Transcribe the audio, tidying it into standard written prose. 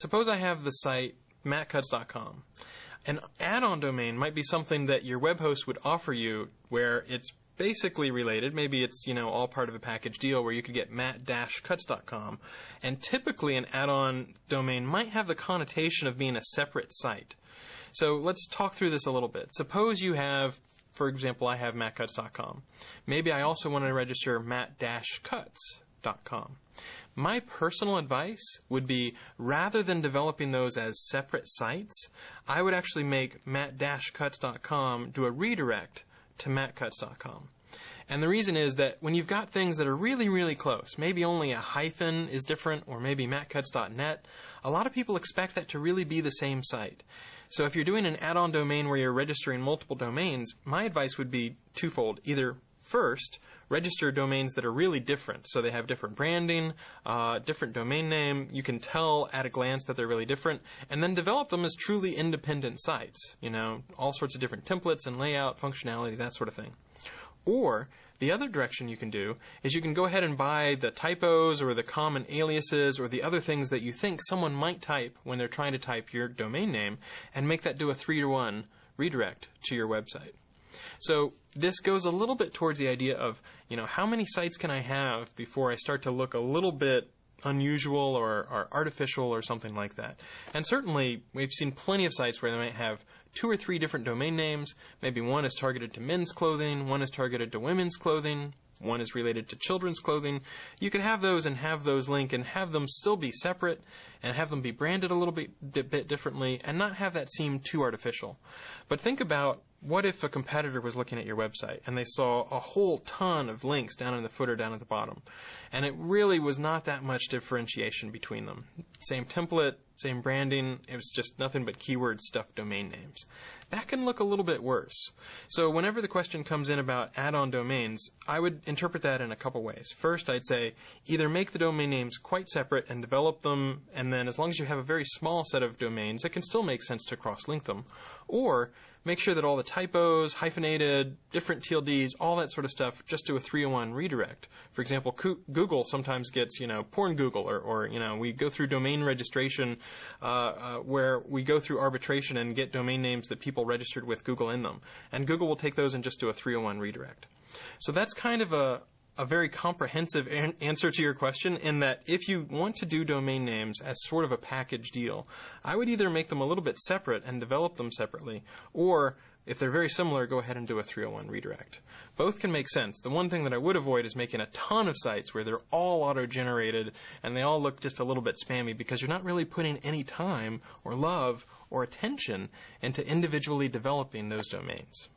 Suppose I have the site mattcutts.com. An add-on domain might be something that your web host would offer you where it's basically related. Maybe it's, all part of a package deal where you could get matt-cutts.com. And typically an add-on domain might have the connotation of being a separate site. So let's talk through this a little bit. Suppose you have, for example, I have mattcutts.com. Maybe I also want to register matt-cutts.com. My personal advice would be, rather than developing those as separate sites, I would actually make matt-cutts.com do a redirect to mattcutts.com. And the reason is that when you've got things that are really, really close, maybe only a hyphen is different, or maybe mattcutts.net, a lot of people expect that to really be the same site. So if you're doing an add-on domain where you're registering multiple domains, my advice would be twofold. Either first, register domains that are really different. So they have different branding, different domain name. You can tell at a glance that they're really different. And then develop them as truly independent sites. All sorts of different templates and layout, functionality, that sort of thing. Or the other direction you can do is you can go ahead and buy the typos or the common aliases or the other things that you think someone might type when they're trying to type your domain name and make that do a 3-to-1 redirect to your website. So this goes a little bit towards the idea of, how many sites can I have before I start to look a little bit unusual or artificial or something like that. And certainly we've seen plenty of sites where they might have 2 or 3 different domain names. Maybe one is targeted to men's clothing, one is targeted to women's clothing, one is related to children's clothing. You could have those and have those link and have them still be separate and have them be branded a little bit differently and not have that seem too artificial. But think about, what if a competitor was looking at your website and they saw a whole ton of links down in the footer, down at the bottom, and it really was not that much differentiation between them. Same template, same branding, it was just nothing but keyword stuffed domain names. That can look a little bit worse. So whenever the question comes in about add-on domains, I would interpret that in a couple ways. First, I'd say either make the domain names quite separate and develop them, and then as long as you have a very small set of domains, it can still make sense to cross-link them. Or make sure that all the typos, hyphenated, different TLDs, all that sort of stuff, just do a 3-to-1 redirect. For example, Google sometimes gets, porn Google, or we go through domain registration where we go through arbitration and get domain names that people registered with Google in them. And Google will take those and just do a 3-to-1 redirect. So that's kind of a very comprehensive answer to your question, in that if you want to do domain names as sort of a package deal, I would either make them a little bit separate and develop them separately, or if they're very similar, go ahead and do a 3-to-1 redirect. Both can make sense. The one thing that I would avoid is making a ton of sites where they're all auto-generated and they all look just a little bit spammy, because you're not really putting any time or love or attention into individually developing those domains.